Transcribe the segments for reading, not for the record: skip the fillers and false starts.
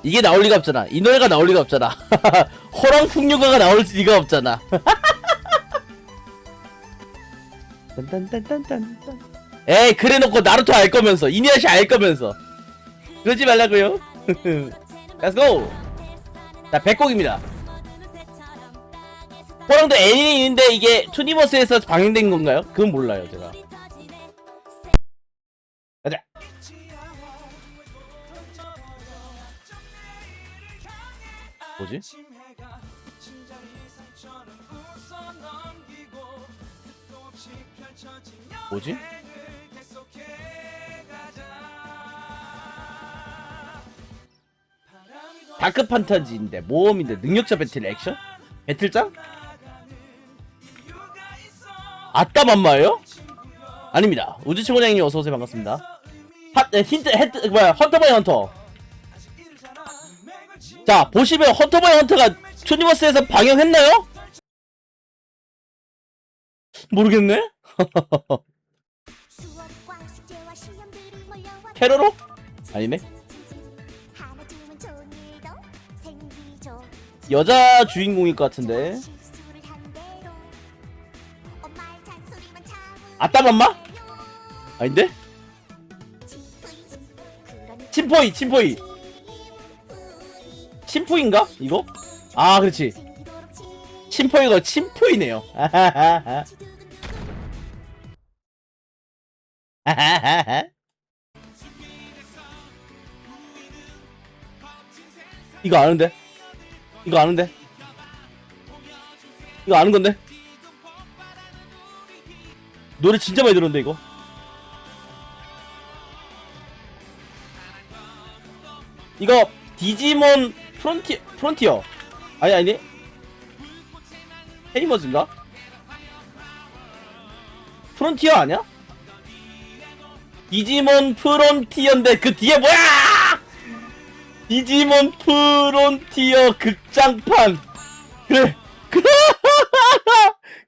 이게 나올 리가 없잖아. 이 노래가 나올 리가 없잖아. 호랑풍류가가 나올 리가 없잖아. 딴딴딴딴딴. 에이 그래놓고 나루토 알 거면서 이니아시 알 거면서 그러지 말라고요. Let's go. 자 100곡입니다. 호랑도 애니는 있는데 이게 투니버스에서 방영된 건가요? 그건 몰라요 제가. 가자. 뭐지? 뭐지? 다크 판타지인데 모험인데 능력자 배틀 액션? 배틀장? 아따맘마예요? 아닙니다. 우주친구장님 어서오세요. 반갑습니다. 헌터 바이 헌터. 자 보시면 헌터 바이 헌터가 투니버스에서 방영했나요? 모르겠네. 캐로로? 아니네. 여자 주인공일 것 같은데. 아따맘마? 아닌데? 침포이 침포인가? 이거? 아 그렇지. 침포이가 침포이네요. 이거 아는데? 이거 아는데? 이거 아는 건데? 노래 진짜 많이 들었는데 이거. 이거 디지몬 프론티어 아니 헤이머즈인가? 프론티어 아니야? 디지몬 프론티어인데 그 뒤에 뭐야? 디지몬 프론티어 극장판. 그래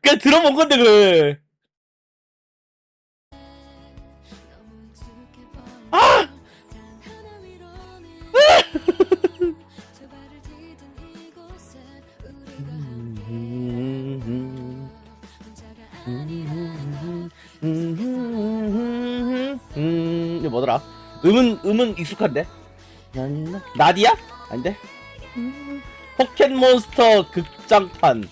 그래 들어본 건데 그래. 아! 이거 뭐더라? 음은 익숙한데? 나디야? 아닌데? 포켓몬스터 극장판.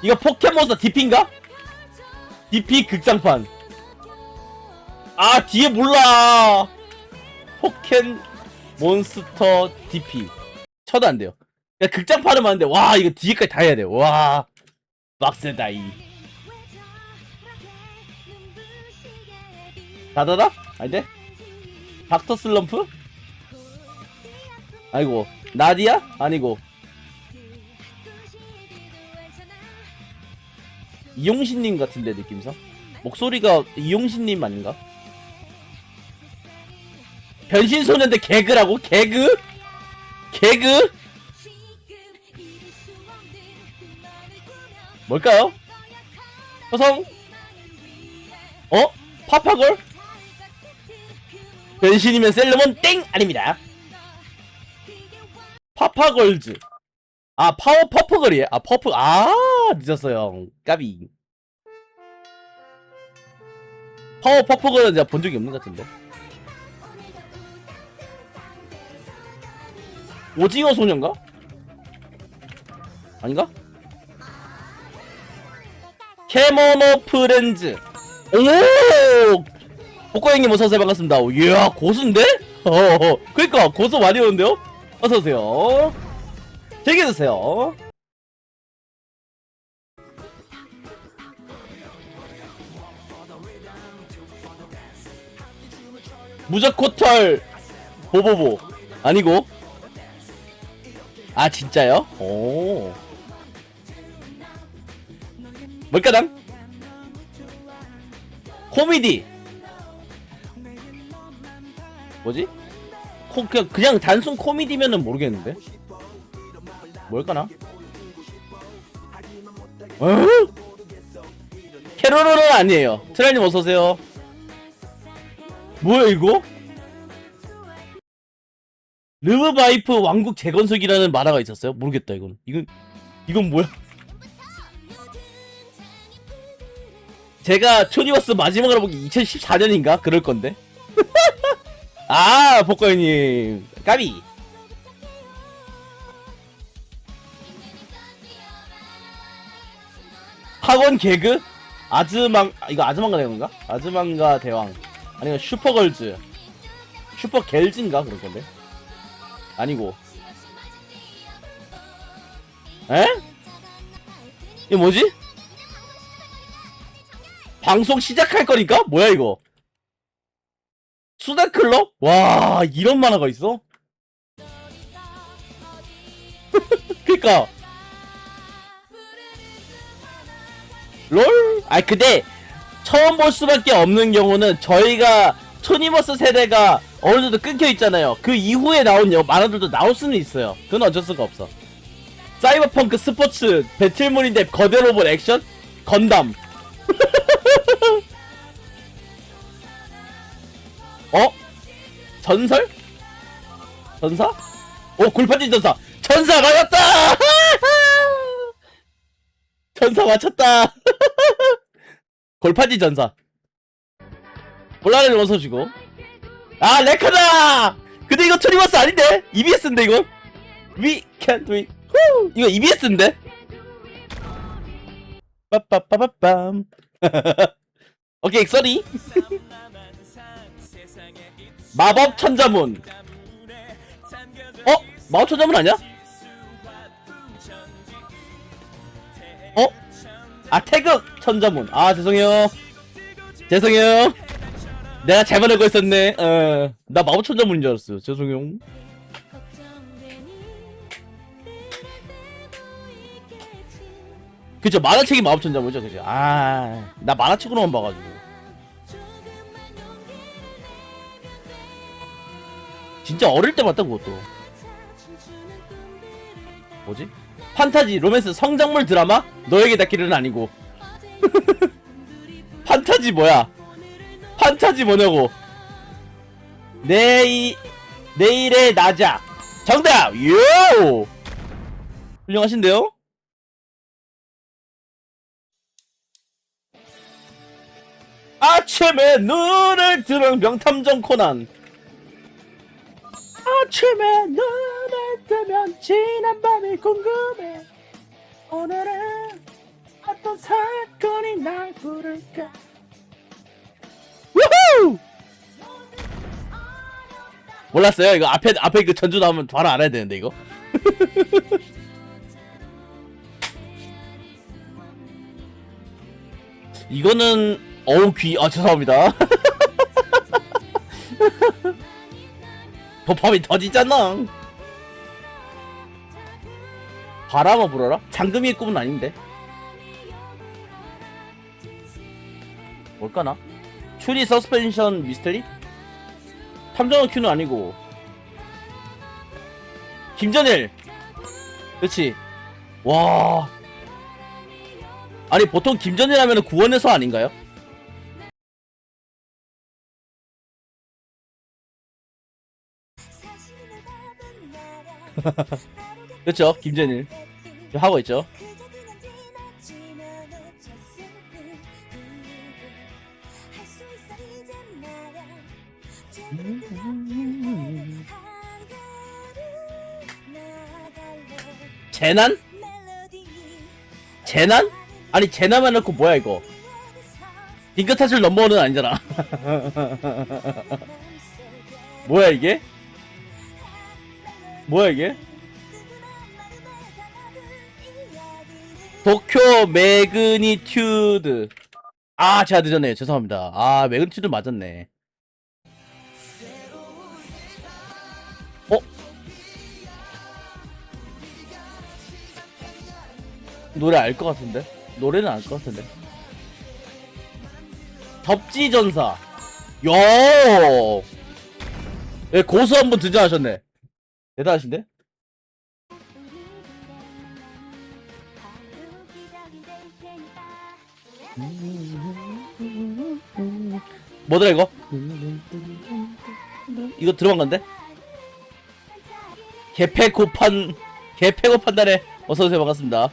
이거 포켓몬스터 DP인가? DP 극장판. 아 뒤에 몰라. 포켓몬스터 DP 쳐도 안 돼요. 그냥 극장판은 많은데 와 이거 뒤에까지 다 해야 돼. 와 빡세다이. 다다다? 아닌데? 닥터 슬럼프? 아이고 나디야? 아니고 이용신님 같은데 느낌상? 목소리가 이용신님 아닌가? 변신소년대 개그라고? 개그? 뭘까요? 효성? 파파걸? 변신이면 셀레몬 땡! 아닙니다. 파파걸즈. 아 파워 퍼프걸이에요? 아 퍼프 늦었어요. 까비. 파워 퍼프걸은 제가 본 적이 없는 것 같은데. 오징어 소년가? 아닌가? 캐모노 프렌즈. 오! 복고형님 어서오세요. 반갑습니다. 이야 고수인데? 그니까 고수 많이 오는데요? 어서오세요. 즐겨주세요. 무적코털 보보보 아니고. 아 진짜요? 오 뭘까당? 코미디 뭐지? 그냥 단순 코미디면은 모르겠는데 뭘까나? 캐로로는 아니에요. 트라이님 어서오세요. 뭐야 이거? 르브바이프 왕국 재건설기라는 만화가 있었어요? 모르겠다 이건 뭐야? 제가 초니버스 마지막으로 본 게 2014년인가? 그럴 건데. 아, 복거님 까비. 학원 개그? 이거 아즈만가 대왕인가? 아즈만가 대왕. 아니면 슈퍼걸즈. 슈퍼겔즈인가? 그럴 건데. 아니고. 에? 이거 뭐지? 방송 시작할 거니까? 뭐야 이거? 수다클럽? 와, 이런 만화가 있어? 그니까 롤? 아니 근데 처음 볼 수밖에 없는 경우는 저희가 초니버스 세대가 어느 정도 끊겨 있잖아요. 그 이후에 나온 만화들도 나올 수는 있어요. 그건 어쩔 수가 없어. 사이버펑크 스포츠 배틀물인데 거대 로봇 액션? 건담. 어? 전설? 전사? 오, 골판지 전사. 전사 맞았다. 전사 맞췄다. 골판지 전사. 올라가는 원서주고. 아, 레카다. 근데 이거 트리버스 아닌데? EBS인데 이거? We can't do it. 후! 이거 EBS인데? 빠빠빠빠빰. 오케이, 쏘리. 마법 천자문. 어? 마법 천자문 아니야? 어? 아, 태극 천자문. 아, 죄송해요. 죄송해요. 내가 잘못 알고 있었네. 나 마법 천자문인 줄 알았어요. 죄송해요. 그쵸, 만화책이 마법 천자문이죠, 그죠? 아, 나 만화책으로만 봐가지고. 진짜 어릴 때 봤다 그것도. 뭐지? 판타지 로맨스 성장물 드라마? 너에게 닿기는 아니고. 판타지 뭐야? 판타지 뭐냐고. 내일의 나자. 정답! 요! 훌륭하신데요? 아침에 눈을 뜨는 명탐정 코난. 아침에 눈을 뜨면 지난 밤이 궁금해. 오늘은 어떤 사건이 날 부를까. 우후! 몰랐어요. 이거 앞에 그 전주 나오면 바로 알아야 되는데 이거. 이거는 어우 죄송합니다. 도파민 터지잖아. 바람아 불어라? 장금이의 꿈은 아닌데. 뭘까나? 추리 서스펜션 미스터리? 탐정의 큐는 아니고. 김전일. 그렇지. 와. 아니 보통 김전일 하면은 구원의 서 아닌가요? 그렇죠, 김전일 하고 있죠. 재난? 재난? 아니 재난만 넣고 뭐야 이거? 딩크타슬 넘버원은 아니잖아. 뭐야 이게? 뭐야 이게? 도쿄 매그니튜드. 아, 제가 늦었네요. 죄송합니다. 아, 매그니튜드 맞았네. 어? 노래 알 것 같은데? 노래는 알 것 같은데. 덥지전사. 야, 예, 고수 한 분 등장하셨네. 대단하신데? 뭐더라 이거? 이거 들어간 건데? 개패고판 달에 어서오세요. 반갑습니다.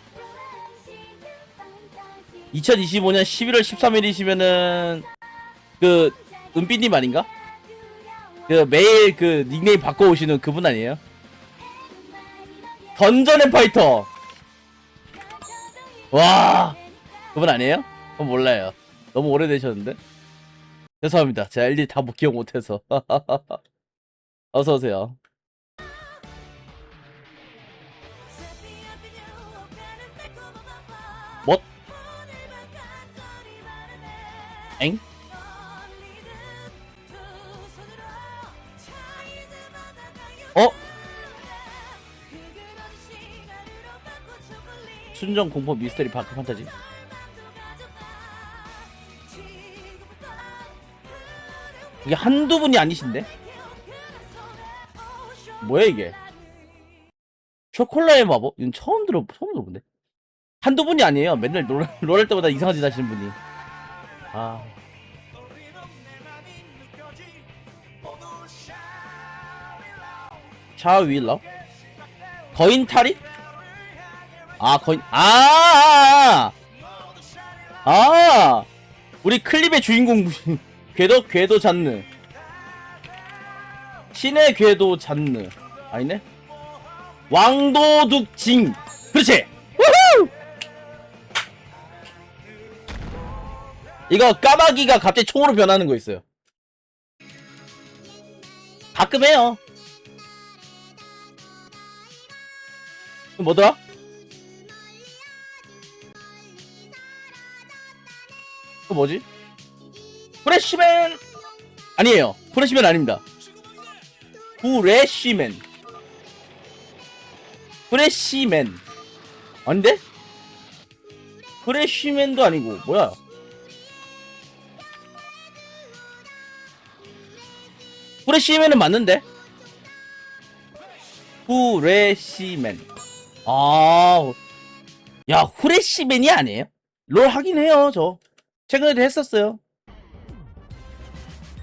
2025년 11월 13일이시면은 그 은비님 아닌가? 그 매일 그 닉네임 바꿔오시는 그분 아니에요? 던전 앤 파이터. 와, 그분 아니에요? 그건 몰라요. 너무 오래되셨는데. 죄송합니다. 제가 일일이 다 기억 못해서. 어서오세요. 뭐? 엥? 어? 순정 공포 미스터리 파크 판타지. 이게 한두 분이 아니신데? 뭐야 이게? 초콜릿의 마법? 이건 처음 들어본데? 한두 분이 아니에요. 맨날 롤할 때마다 이상한 짓 하시는 분이. 아. 샤윌러? 거인 탈이? 아, 거인, 우리 클립의 주인공, 궤도 잔느. 신의 궤도 잔느. 아니네? 왕도둑 징. 그렇지! 우후! 이거 까마귀가 갑자기 총으로 변하는 거 있어요. 가끔 해요. 뭐더라? 그 뭐지? 프레시맨 아니에요. 프레시맨 아닙니다. 프레시맨 아닌데? 프레시맨도 아니고 뭐야? 프레시맨은 맞는데? 후레시맨. 야, 후레시맨이 아니에요? 롤 하긴 해요, 저. 최근에도 했었어요.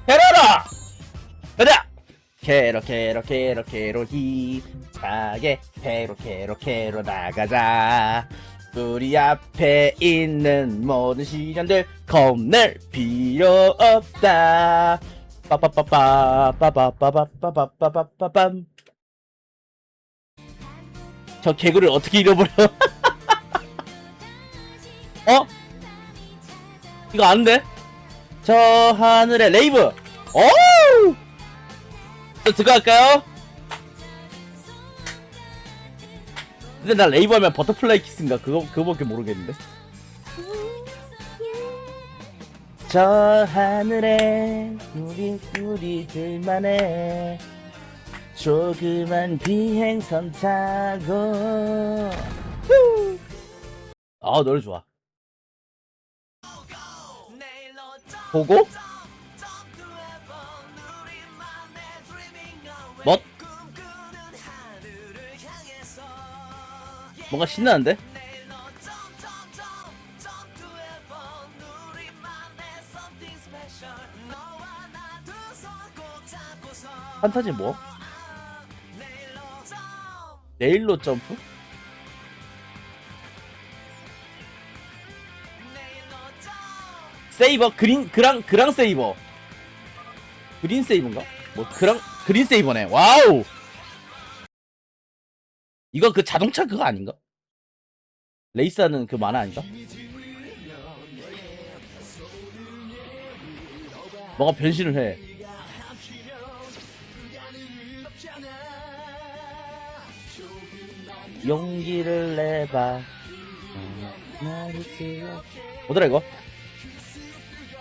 헤라라! 가자! 캐로 힘차게 캐로 나가자. 우리 앞에 있는 모든 시련들 겁낼 필요 없다. 빠빠빠빠빠빠빠빠빠빠빰. 저 개구를 어떻게 잃어버려? 어? 이거 아는데? 저 하늘의 레이브. 오! 들어갈까요? 근데 나 레이브 하면 버터플라이 키스인가 그거밖에 모르겠는데. 저 하늘에 우리들만의 조그만 비행선 타고. 아, 노래 좋아. 보고? 뭐? 뭔가 신나는데? 판타지 뭐? 내일로 점프? 세이버 그랑 세이버. 그린 세이버인가? 뭐 그린 세이버네. 와우. 이거 그 자동차 그거 아닌가? 레이스하는 그 만화 아닌가? 뭐가 변신을 해. 용기를 내봐. 뭐더라 이거?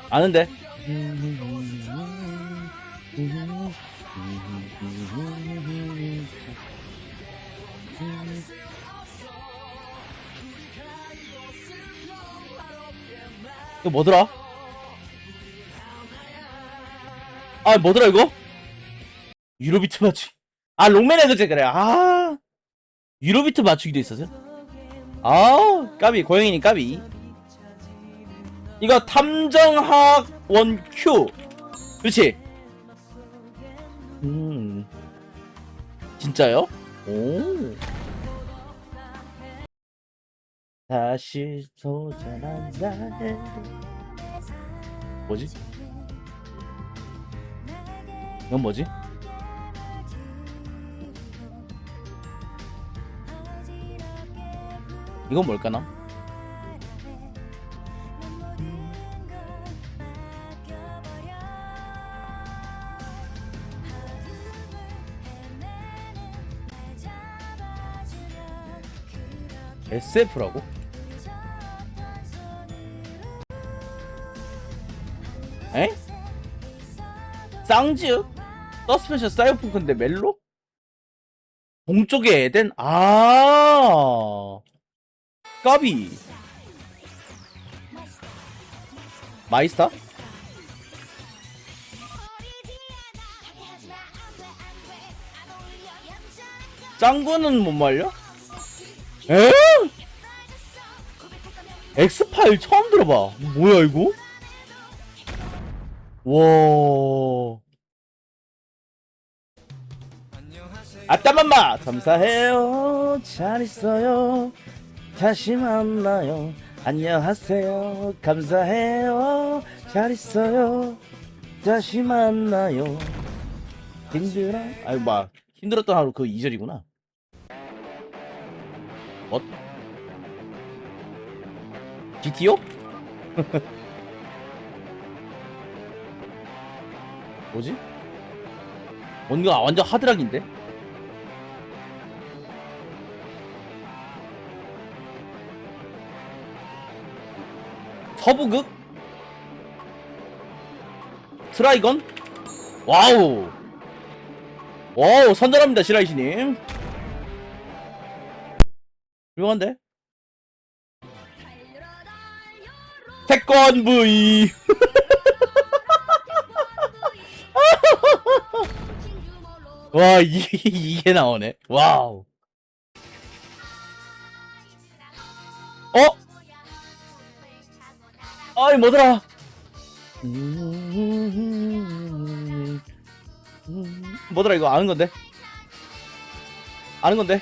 아는데? 이거 뭐더라? 아, 뭐더라 이거? 유로비트 맞추기. 아, 롱맨 에그제 그래. 아, 유로비트 맞추기도 있었어요? 아, 까비. 고양이니 까비. 이거 탐정학원 Q. 그렇지. 진짜요? 오. 다시 도전한다 해도. 뭐지? 이건 뭐지? 이건 뭘까나? SF라고? 에? 쌍즈? 서스펜션 사이버펑크인데 멜로? 동쪽의 에덴? 아 까비 마이스타? 짱구는 못 말려? 에? 엑스파일 처음 들어봐. 뭐야 이거? 와. 아따맘마 감사해요. 잘 있어요. 다시 만나요. 안녕하세요. 감사해요. 잘 있어요. 다시 만나요. 힘들어? 아유 막 힘들었던 하루 그 2절이구나. 뭐? GTO? 뭐지? 뭔가 완전 하드락인데? 서부극? 트라이건? 와우! 와우, 선전합니다, 시라이시님. 훌륭한데? 태권 V! 와, 이게 나오네. 와우. 어? 아이, 뭐더라? 뭐더라, 이거 아는 건데? 아는 건데?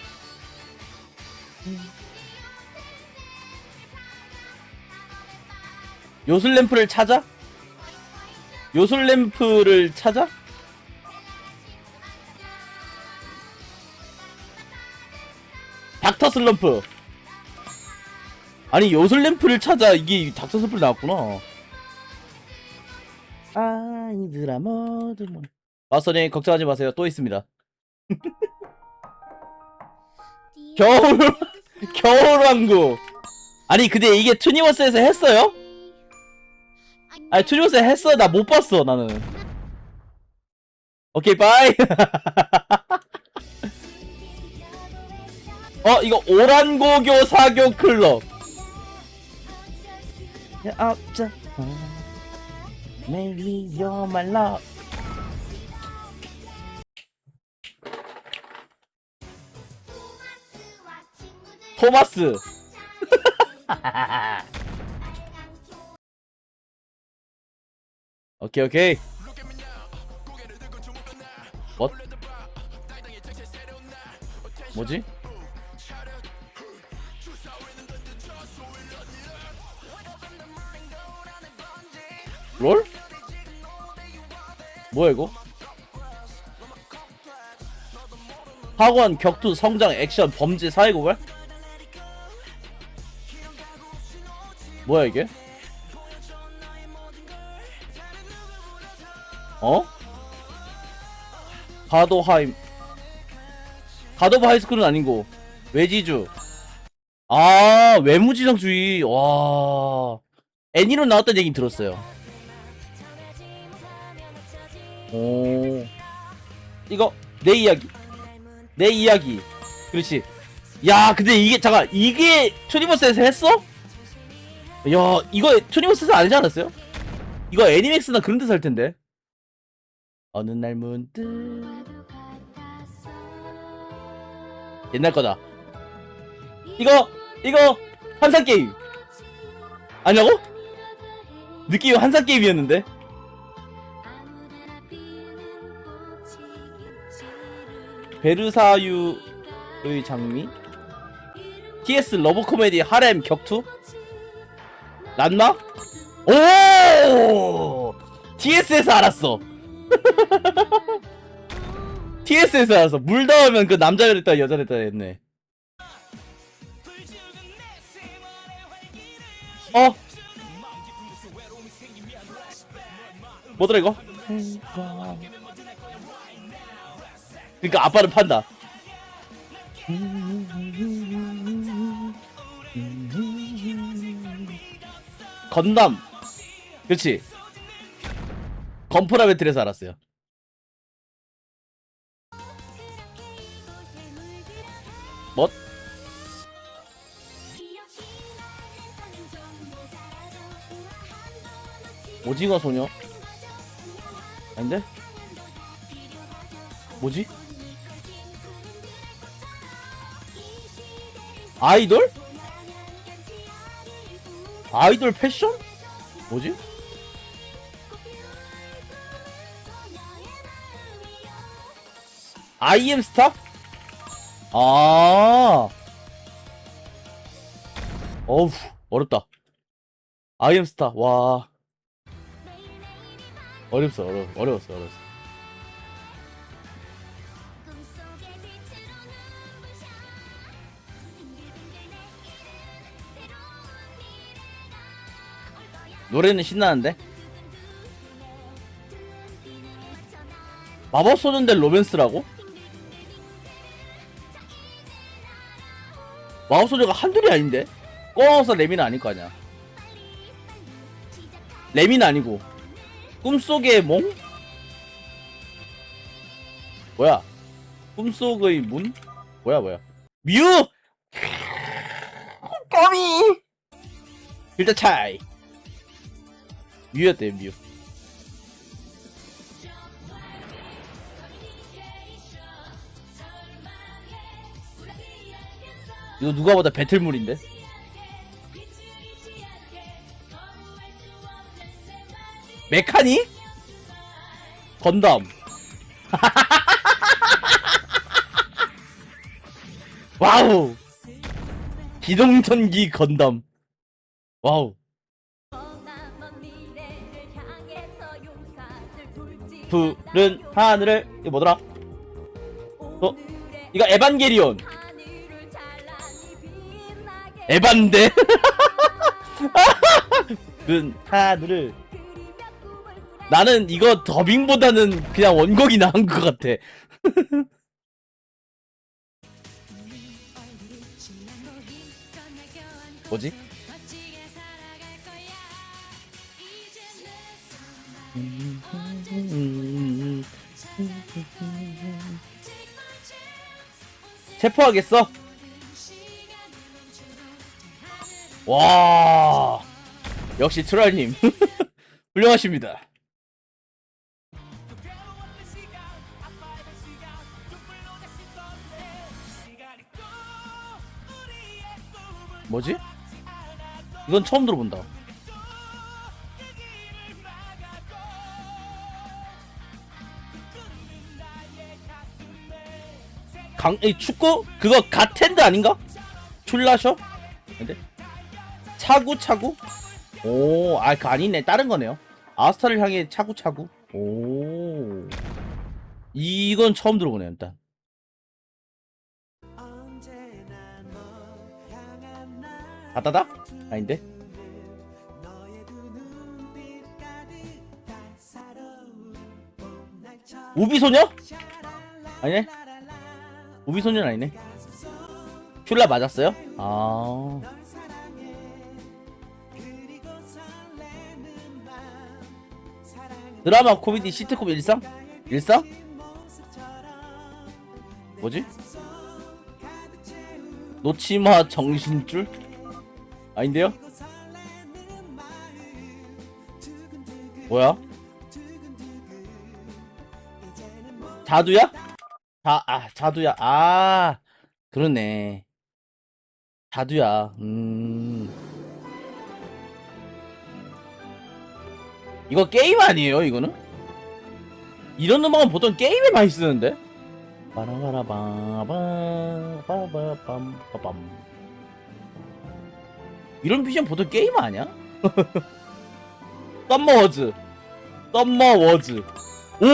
요술램프를 찾아? 요술램프를 찾아? 닥터 슬럼프. 아니 요술램프를 찾아. 이게 닥터 슬럼프 나왔구나. 아이들아 모두 뭐 마스터님 걱정하지 마세요. 또 있습니다. 겨울 겨울왕국. 아니 근데 이게 투니버스에서 했어요? 아니 투니버스에 했어. 나 못 봤어 나는. 오케이 빠이. 이거 오란고교 사교 클럽. 앞자 Maybe you're my love. 토마스. 오케이 오케이. 뭐? 뭐지? 롤? 뭐야 이거? 학원 격투 성장 액션 범죄 사회고발? 뭐야 이게? 어? 가도하임 가도브 하이스쿨은 아니고 외지주. 아 외무지상주의. 와 애니로 나왔던 얘긴 들었어요. 오 이거 내 이야기 내 이야기. 그렇지. 야 근데 이게 잠깐 이게 투니버스에서 했어? 야 이거 투니버스에서 안 하지 않았어요? 이거 애니맥스나 그런 데서 할 텐데. 어느 날 문득 옛날 거다. 이거 한산 게임 아니라고? 느낌이 한산 게임이었는데. 베르사유 의 장미 TS 러브 코미디 하렘 격투 란마 오 TS에서 알았어. TS에서 알았어. 물 닿으면 그 남자 됐다 여자 됐다 했네. 어 뭐더라 이거? 그니까 아빠는 판다. 건담 그치 건프라 배틀에서 알았어요. 뭐? 오징어 소녀? 아닌데? 뭐지? 아이돌? 아이돌 패션? 뭐지? IM 스타? 아 어우 어렵다. IM 스타 와 어려웠어. 노래는 신나는데? 마법 소년대 로맨스라고? 마법 소녀가 한둘이 아닌데? 꺼서 레미는 아닐 거 아니야. 레미는 아니고 꿈속의 몽? 뭐야? 꿈속의 문? 뭐야? 뮤! 까미! 일단 차이 뮤였대 뮤. 이거 누가 보다 배틀물인데? 메카니? 건담 와우 기동전기 건담 와우 푸른 하늘을 이거 뭐더라? 이거 에반게리온 에반데 푸른 하늘을 나는 이거 더빙보다는 그냥 원곡이 나은 것 같아. 뭐지? 체포하겠어? 와 역시 트랄님 훌륭하십니다. 뭐지? 이건 처음 들어본다. 축구? 그거 갓핸드 아닌가? 출라셔? 근데? 차구? 오, 아, 그 아니네. 다른 거네요. 아스타를 향해 차구. 오. 이건 처음 들어보네요, 일단. 다다다? 아닌데? 우비소녀? 아니네? 우비소녀는 아니네. 슐라 맞았어요? 아. 드라마 코미디 시트콤 일상? 뭐지? 놓치마 정신줄? 아닌데요? 뭐야? 자두야? 자두야. 아, 그러네. 자두야. 이거 게임 아니에요, 이거는? 이런 음악은 보통 게임에 많이 쓰는데? 빠라바라바바바바밤. 이런 비전 보통 게임 아니야? 썸머워즈. 썸머워즈. 오!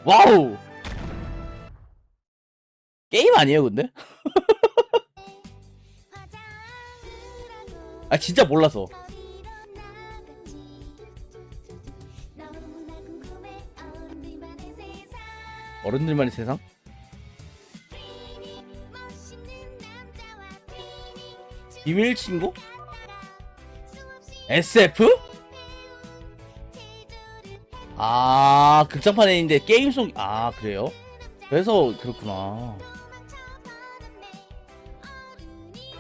와우. 게임 아니에요, 근데? 아, 진짜 몰라서. 어른들만의 세상? 비밀 친구? SF? 아, 극장판에 있는데 게임 속, 아, 그래요? 그래서 그렇구나.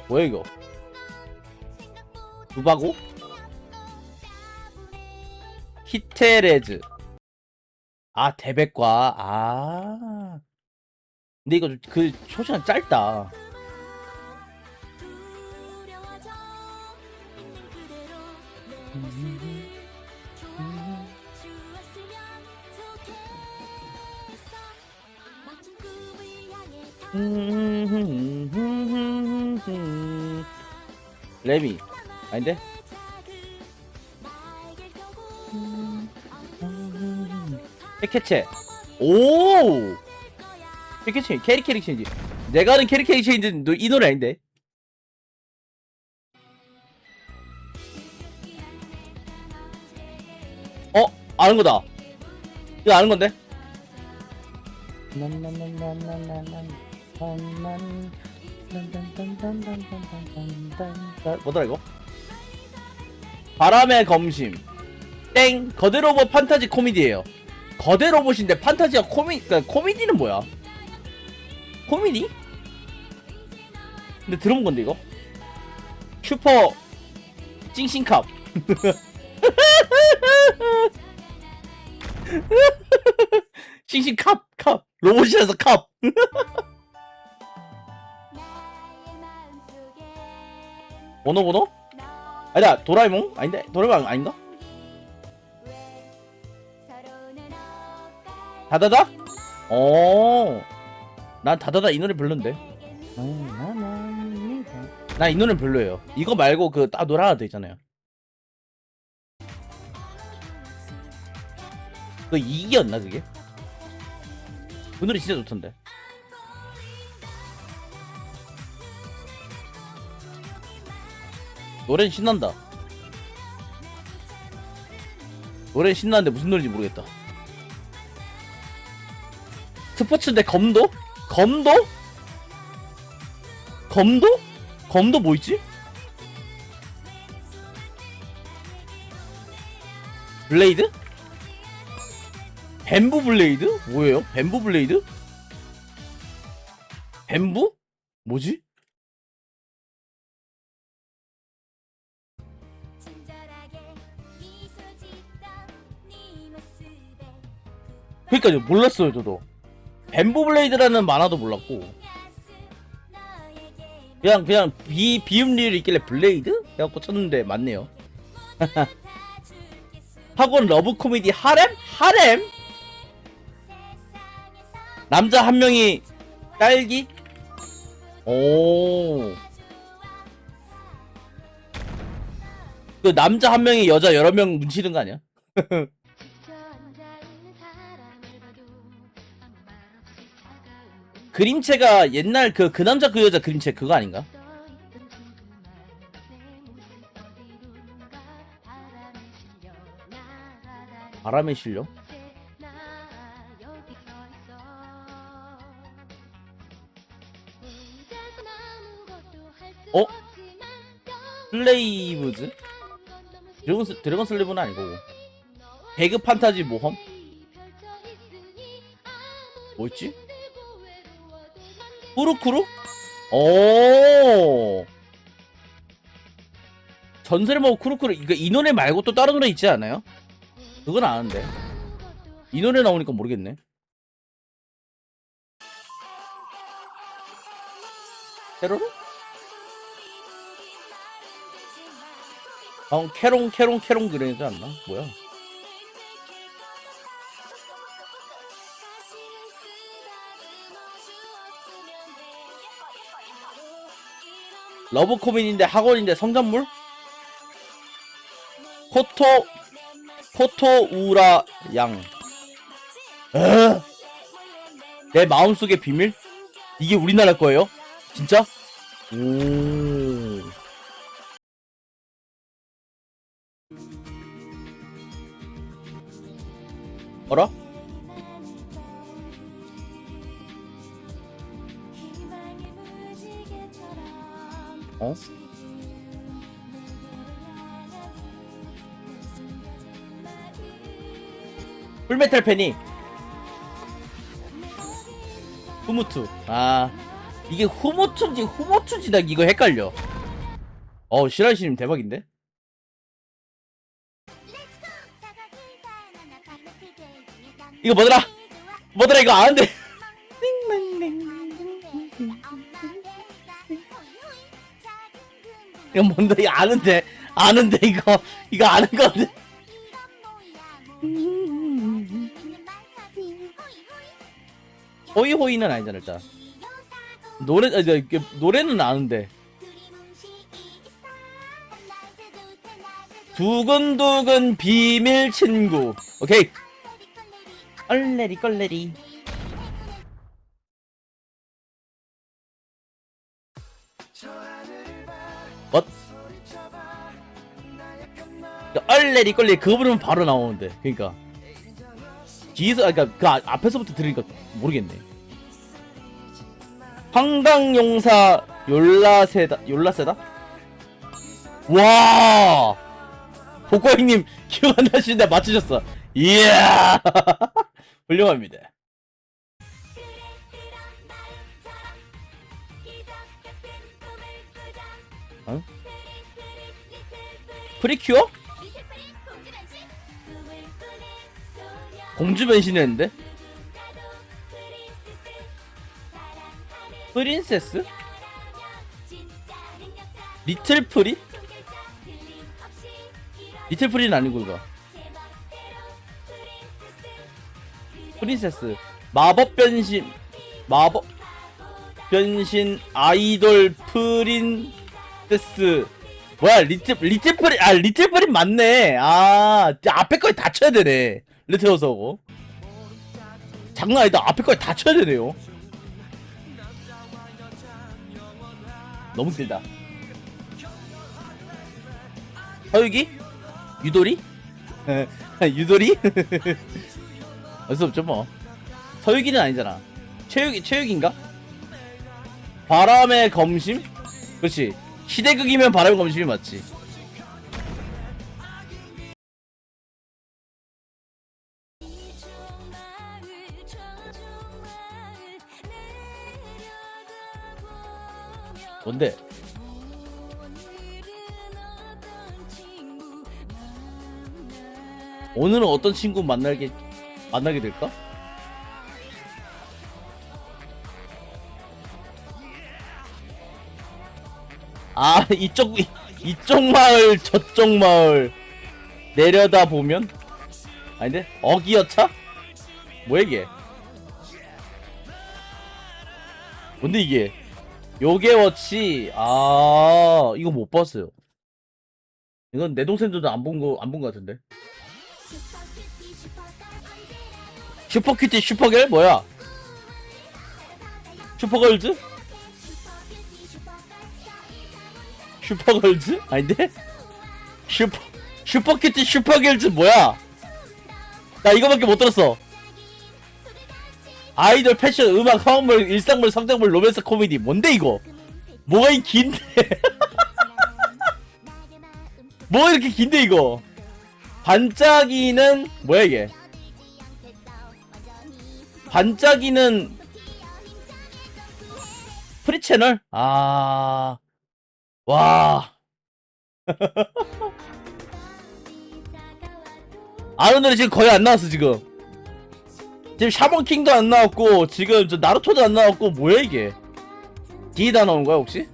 뭐야, 이거? 두바고? 히테레즈. 아, 대백과. 아. 근데 이거 그 초시간 짧다. 레미 아닌데? 캐캐체. 오! 캐캐체 캐릭 체인지. 내가 아는 캐릭 체인지는 이 노래 아닌데? 어? 아는 거다. 이거 아는 건데? 뭐더라 이거? 바람의 검심. 땡. 거대 로봇 판타지 코미디예요. 거대 로봇인데 판타지가 그러니까 코미디는 뭐야? 코미디? 근데 들어본 건데 이거? 슈퍼 찡싱캅. 찡싱캅 캅 로봇이라서 캅. 번호? 아니다, 도라에몽? 아닌데? 도라에몽 아닌가? 다다다? 난 다다다 이 노래 별론데. 나 이 노래 별로예요. 이거 말고 그 딱 노래 하나 더 있잖아요. 그 이기였나 그게? 그 노래 진짜 좋던데. 노래는 신난다. 노래는 신나는데 무슨 노래인지 모르겠다. 스포츠인데 검도? 검도? 검도? 검도 뭐 있지? 블레이드? 뱀부 블레이드? 뭐예요? 뱀부 블레이드? 뱀부? 뭐지? 그니까요, 몰랐어요 저도. 뱀부 블레이드라는 만화도 몰랐고 그냥 비음리를 있길래 블레이드? 해갖고 쳤는데 맞네요. 학원 러브 코미디 하렘? 하렘? 남자 한 명이 딸기? 오. 그 남자 한 명이 여자 여러 명 뭉치는 거 아니야? 그림체가 옛날 그 남자 그 여자 그림체 그거 아닌가? 바람에 실려? 어? 슬레이브즈? 드래곤 슬레이브는 아니고 배그 판타지 모험? 뭐 있지? 쿠루쿠루? 오. 전설의 뭐 쿠루쿠루 이거 이 노래 말고 또 다른 노래 있지 않아요? 그건 아는데 이 노래 나오니까 모르겠네. 캐로로? 캐롱 그러지 않나? 뭐야? 러브 코민인데 학원인데 성장물? 코토우라 양. 에? 내 마음속의 비밀? 이게 우리나라 거예요? 진짜? 오. 어라? 어? 풀메탈 패닉. 후무투. 아, 이게 후무투인지 후모투인지 나 이거 헷갈려. 시라이시님 대박인데? 이거 뭐더라 이거 아는데. 이거 뭔데? 이거 아는데 이거 아는 건데. 호이호이는 아니잖아 일단. 노래는 아는데. 두근두근 비밀 친구. 오케이. 얼레리 껄레리. 엇? 얼레리 껄레리 그거 부르면 바로 나오는데. 그니까 뒤에서 그니까 그 앞에서부터 들으니까 모르겠네. 황강용사 욜라세다? 와! 복과형님 기억 안 나시는데 맞추셨어. 이야! 훌륭합니다. 어? 프리큐어? 공주 변신했는데? 프린세스? 리틀 프리? 리틀 프리는 아니고 이거 프린세스 마법 변신 아이돌 프린세스. 뭐야 리틀 프리. 리틀 프리 맞네. 앞에 거에 다 쳐야 되네. 레트로서고 장난 아니다. 앞에 거에 다 쳐야 되네요. 너무 길다. 서유기? 유도리? 유도리? 어디서 없죠 뭐. 서유기는 아니잖아. 최유기인가? 바람의 검심? 그렇지. 시대극이면 바람의 검심이 맞지. 뭔데? 오늘은 어떤 친구 만나게 될까? 이쪽 마을 저쪽 마을 내려다 보면 아닌데? 어기여차? 뭐야 이게? 뭔데 이게? 요게워치. 이거 못 봤어요. 이건 내 동생들도 안 본 거 같은데. 슈퍼큐티 슈퍼겔 뭐야? 슈퍼걸즈? 슈퍼걸즈? 아닌데? 슈퍼큐티 슈퍼걸즈 뭐야? 나 이거밖에 못 들었어. 아이돌 패션 음악 화음물 일상물 성장물 로맨스 코미디 뭔데 이거? 뭐가 이 긴데? 뭐가 이렇게 긴데 이거? 반짝이는 뭐야 이게? 반짝이는 프리채널? 와. 아는 노래 지금 거의 안 나왔어 지금. 지금 샤먼킹도 안 나왔고 지금 저 나루토도 안 나왔고 뭐야 이게? 뒤에다 나온 거야 혹시?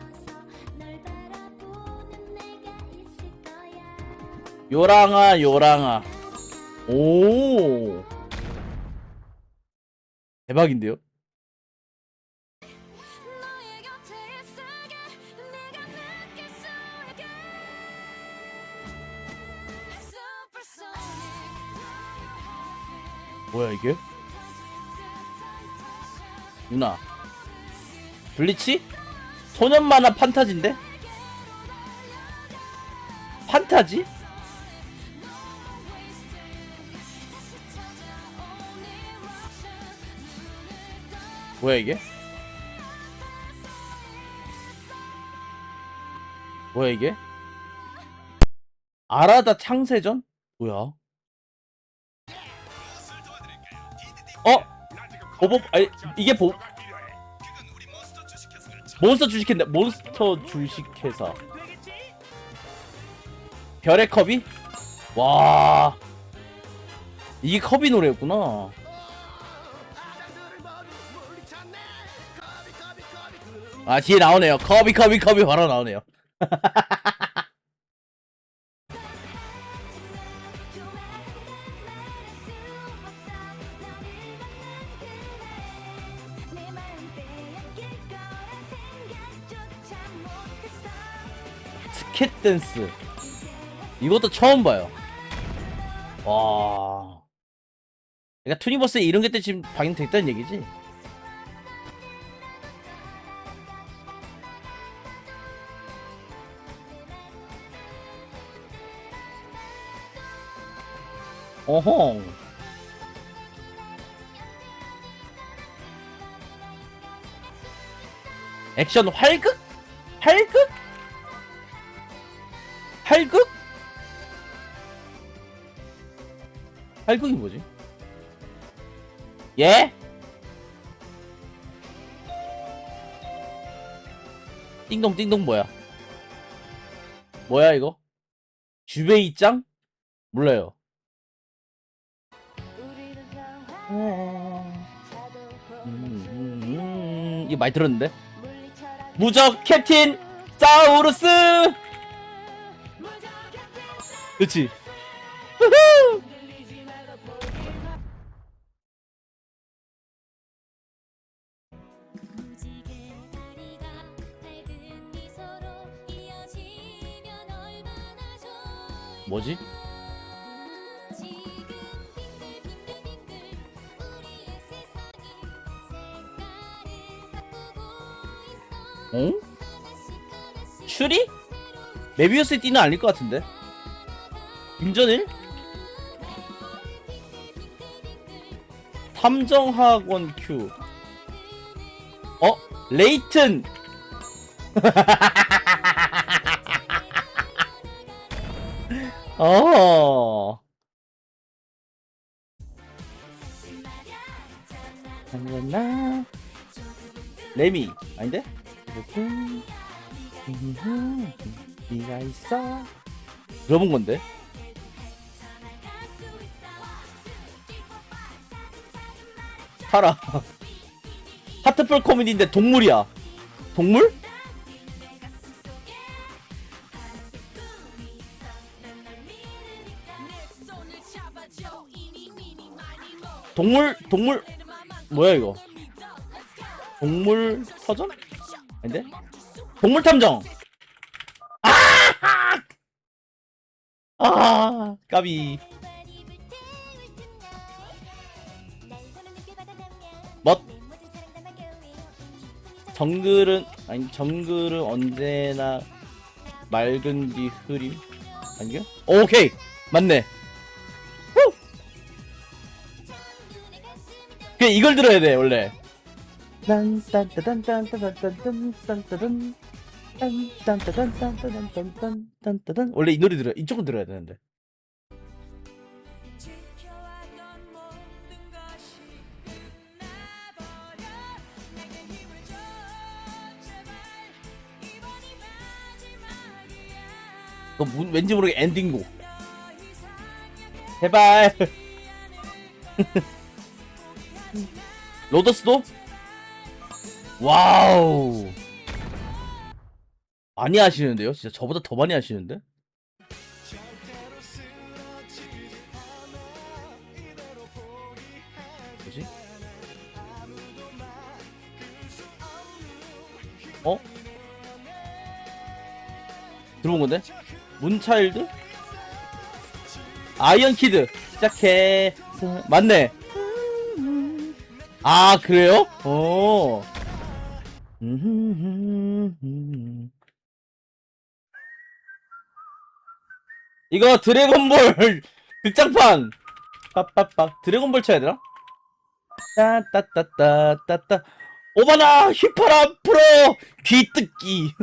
요랑아. 오. 대박인데요? 뭐야 이게? 누나 블리치? 소년 만화 판타지인데? 판타지? 뭐야 이게? 뭐야 이게? 아라다 창세전? 뭐야? 보보 아니 이게 몬스터 주식회사 몬스터 주식회사 별의 컵이? 와 이게 컵이 노래였구나. 아 뒤에 나오네요. 컵이 바로 나오네요. 스캣 댄스 이것도 처음 봐요. 와 그러니까 투니버스에 이런 게 지금 방영됐다는 얘기지. 어허 액션 활극? 활극? 활극? 활극이 뭐지? 예? 띵동 뭐야? 뭐야 이거? 주베이짱? 몰라요. 이거 많이 들었는데? 무적 캡틴 사우루스! 그치? 뭐지? 어? 슈리? 메비우스의 띠는 아닐 것 같은데? 김전일? 탐정학원 Q 레이튼 나 레미 아닌데? 네가 있어 들어본 건데 타라 하트풀 코미디인데 동물이야. 동물? 동물 뭐야 이거? 동물 서전? 아닌데? 동물 탐정. 까비. 멋. 정글은 언제나 맑은 뒤 흐림 아니야? 오케이 맞네. 그냥 이걸 들어야 돼 원래. 원래 이 노래 들어 이쪽은 들어야 되는데. 왠지 모르게 엔딩곡 제발. 로더스도? 와우 많이 하시는데요? 진짜 저보다 더 많이 하시는데? 뭐지? 들어본 건데? 문차일드? 아이언키드 시작해 맞네. 아, 그래요? 이거 드래곤볼 극장판. 빠빠빠. 드래곤볼 쳐야 되나? 따따따따따따. 오바나 휘파람 프로 귀뜯기.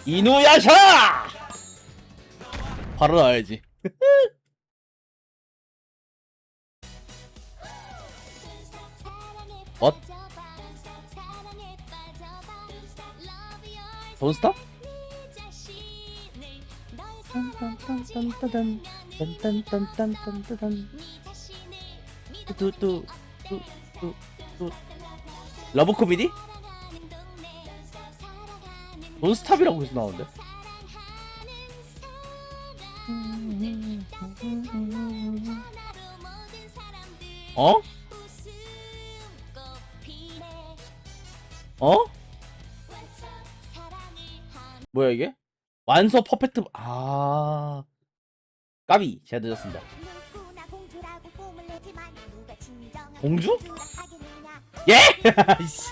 이누야샤. 바로 나와야지. 엇? 돈스타? 딴딴딴딴딴딴 딴딴딴딴딴딴 뚜뚜뚜뚜뚜 러브 코미디? 돈스탑이라고 해서 나오는데? 어? 어? 뭐야 이게? 완서 퍼펙트. 아 까비 제가 늦었습니다. 공주? 예? 아이씨.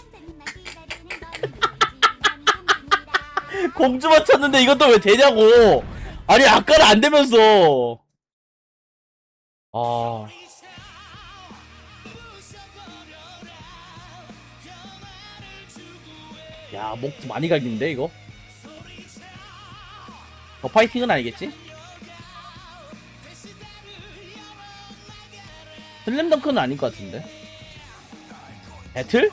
공주 맞췄는데 이것도 왜 되냐고. 아니 아까는 안 되면서. 아 야, 목 많이 갈리는데 이거? 더 파이팅은 아니겠지? 슬램덩크는 아닐 것 같은데. 배틀?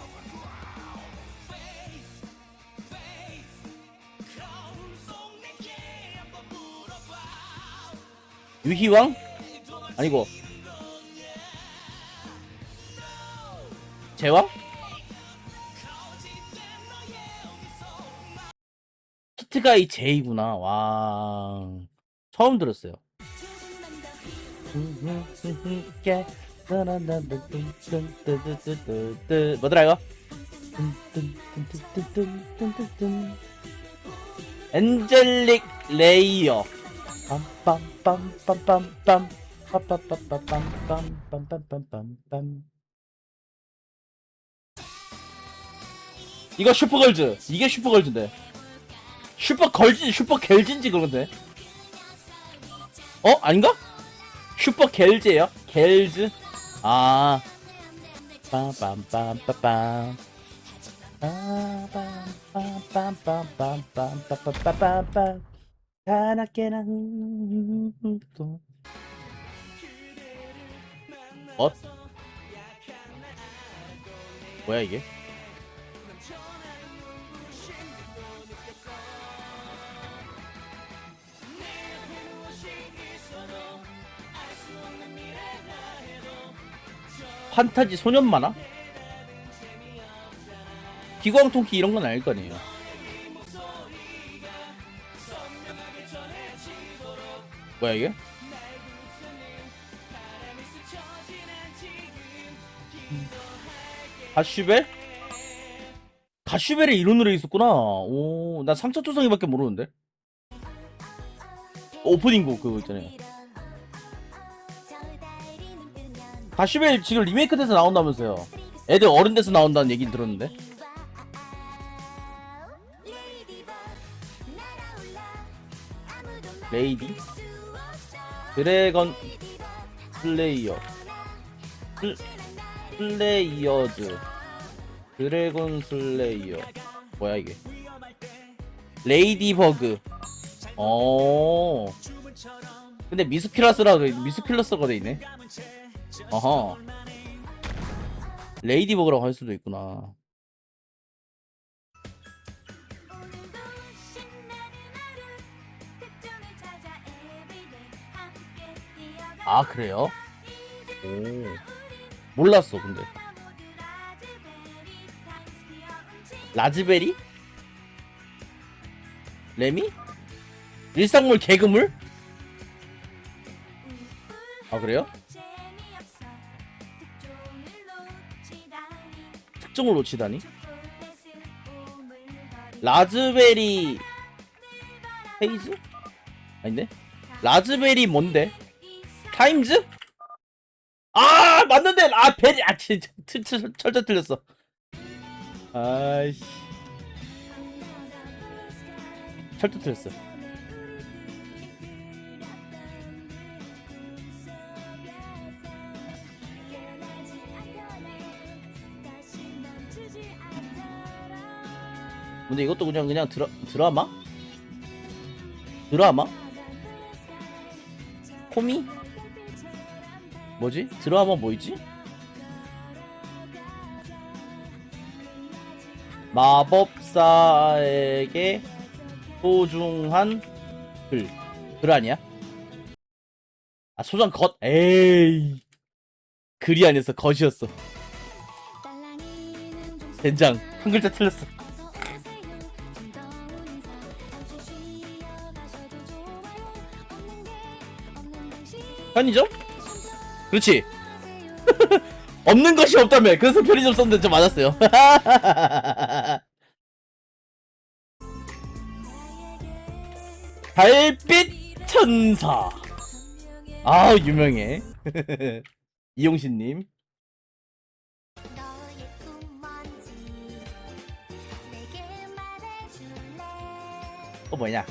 유희왕? 아니고 제왕? 키트가이 제이구나. 와 처음 들었어요. 뭐더라 이거? 엔젤릭 레이어. 빰빰빰빰빰빰 빰빰빰빰빰빰빰빰빰빰. 이거 슈퍼걸즈. 이게 슈퍼걸즈인데. 슈퍼걸즈 슈퍼겔진지 그런데. 어? 아닌가? 슈퍼겔즈예요? 겔즈. 아 빰빰빰빰빰 빰빰빰빰빰빰빰빰빰빰빰 하나깨는 또 엇? 뭐야 이게? 판타지 소년 만화? 기광통키 이런 건 아닐 거 아니에요. 뭐야 이게? 가슈벨? 가슈벨에 이런 노래 있었구나. 오, 나 상처투성이밖에 모르는데. 오프닝곡 그거 있잖아요. 가슈벨 지금 리메이크 돼서 나온다면서요. 애들 어른 돼서 나온다는 얘기를 들었는데. 레이디? 드래건 슬레이어 슬레이어즈 드래곤 슬레이어 뭐야 이게? 레이디버그. 어. 근데 미스킬러스가 돼 있네. 어허. 레이디버그라고 할 수도 있구나. 아 그래요? 오 몰랐어 근데. 라즈베리? 레미? 일상물 개그물? 아 그래요? 특종을 놓치다니? 라즈베리 페이지? 아닌데? 라즈베리 뭔데? 타임즈? 아 맞는데 아 베리 아 진짜 철저 틀렸어. 아이씨 철저 틀렸어. 근데 이것도 그냥 드라마? 드라마? 코미? 뭐지? 드라마 뭐있지? 마법사에게 소중한 글 아니야? 아 소중한 것? 에이 글이 아니었어 것이었어. 젠장 한 글자 틀렸어. 편의점? 그렇지. 없는 것이 없다며. 그래서 편의점 썼는데 좀 맞았어요. 달빛 천사. 아 유명해. 이용신님. 뭐냐?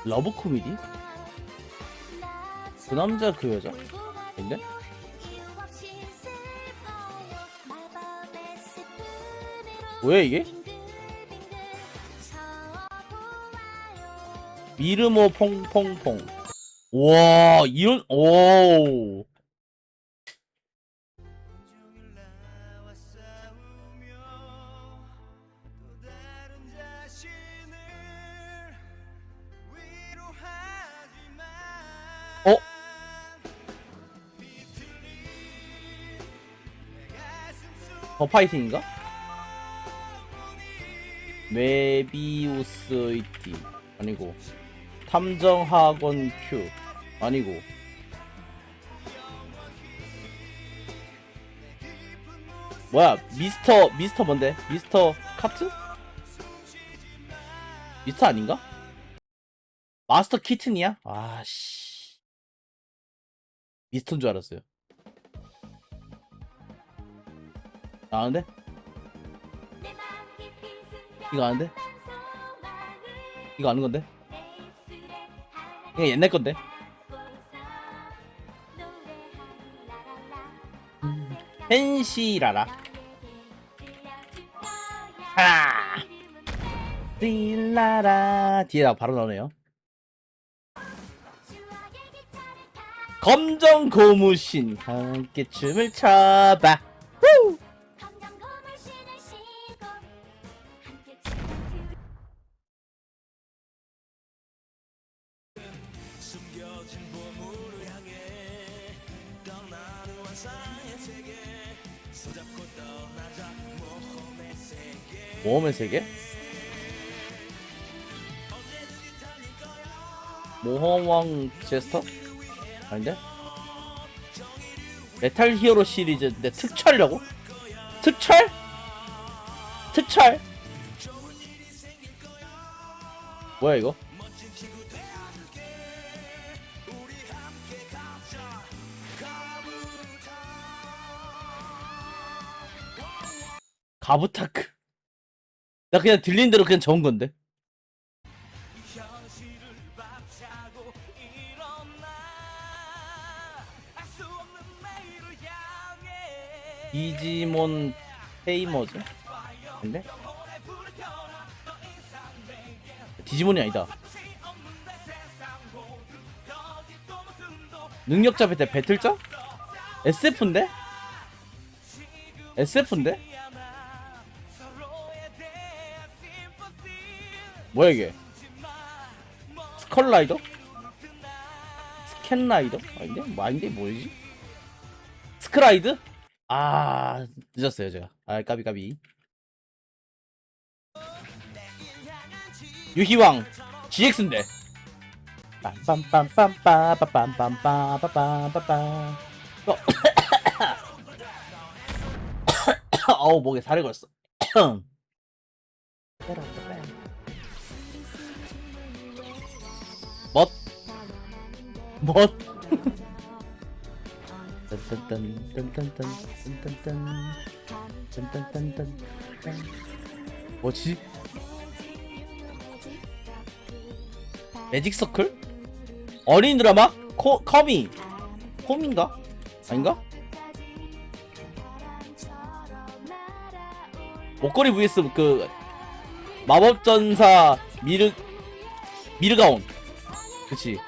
러브 코미디? 그 남자 그 여자? 근데? 뭐야 이게? 미르모 퐁퐁퐁. 와 이런 오. 어? 더 파이팅인가? 메비우스 이티 아니고 탐정학원 큐 아니고 뭐야 미스터 뭔데? 미스터 카트? 미스터 아닌가? 마스터 키튼이야? 아씨 미스터인 줄 알았어요. 아는데? 이거 아는데? 이거 아는 건데? 이거 옛날 건데? 헨시라라. 하! 딜라라 뒤에 바로 나오네요. 검정 고무신 함께 춤을 춰봐. 후! 모험의 세계? 모험왕 제스터? 아닌데? 메탈 히어로 시리즈인데 특촬이라고? 특촬? 특촬? 뭐야 이거? 가부타크. 나 그냥 들린 대로 그냥 적은 건데. 디지몬 페이머즈? 근데? 디지몬이 아니다. 능력자 배틀자? SF인데? SF인데? 뭐야 이게? 스컬라이더? 스캔라이더? 아닌데? 뭐 아닌데? 뭐지? 스크라이드? 아 늦었어요 제가. 아 까비. 유희왕 GX인데 빰빰빰빰빠빠빰빰빰빰빰빰. 어우 목에 살이 걸렸어. 멋. 멋. 딴딴딴딴딴딴딴딴딴딴딴딴딴. 뭐지? 매직 서클? 어린 드라마? 커미. 홈인가? 아닌가? 목걸이 vs 그 마법전사 미르가온. 그치.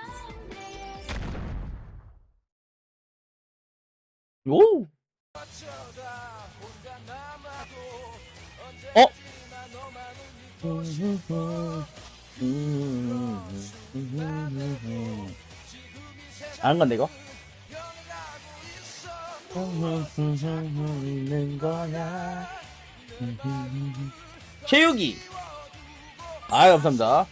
오. 어? 아는 건데 이거? 있는 거야. 최유기. 아 감사합니다.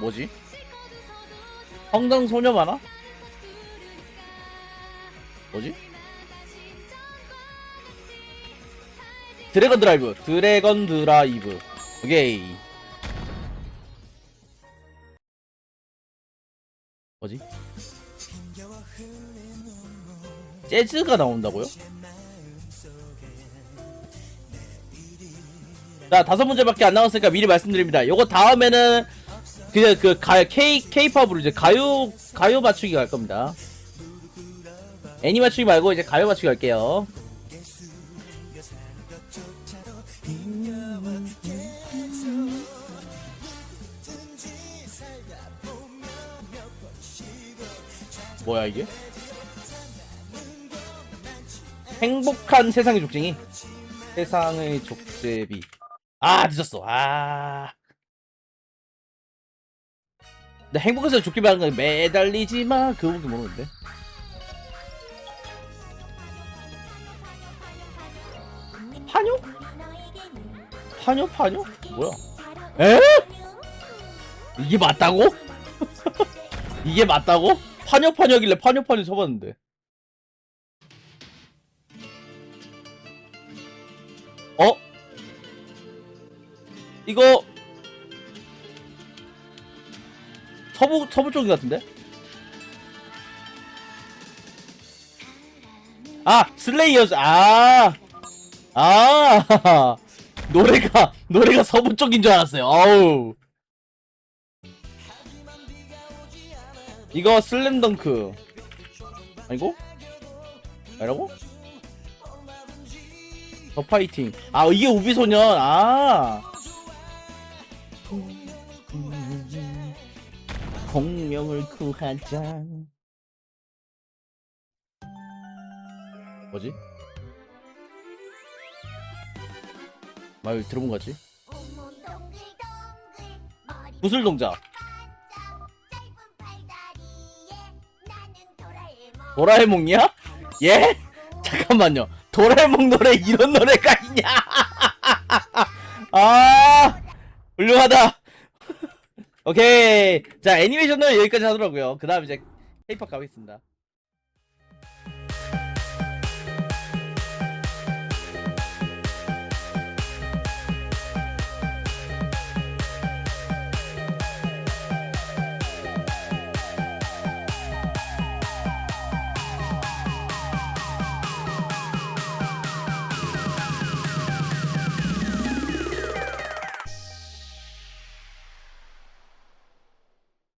뭐지? 성당 소녀 만화? 뭐지? 드래곤 드라이브. 오케이. 뭐지? 재즈가 나온다고요? 자, 5문제밖에 안 나왔으니까 미리 말씀드립니다. 요거 다음에는 K-팝으로 이제 가요 맞추기 갈 겁니다. 애니 맞추기 말고 이제 가요 맞추기 갈게요. 뭐야 이게? 행복한 세상의 족쟁이. 세상의 족제비. 아 늦었어. 아. 나 행복한 세상 족제비 하는 거 매달리지 마. 그거밖에 모르는데. 파뇨? 뭐야? 에? 이게 맞다고? 이게 맞다고? 파뇨길래 파뇨 쳐봤는데. 어? 이거 서부 쪽인 것 같은데? 아 슬레이어즈. 노래가 서부 쪽인 줄 알았어요. 어우. 이거 슬램덩크 아니고? 아니라고? 더 파이팅. 아 이게 우비소년. 공명을 구하자. 뭐지? 말 들어본 거 같지? 구슬동자. 도라에몽이야? 예? 잠깐만요. 도라에몽 노래 이런 노래가 있냐? 훌륭하다. 오케이. 자 애니메이션은 여기까지 하더라고요. 그 다음 이제 K-팝 가겠습니다.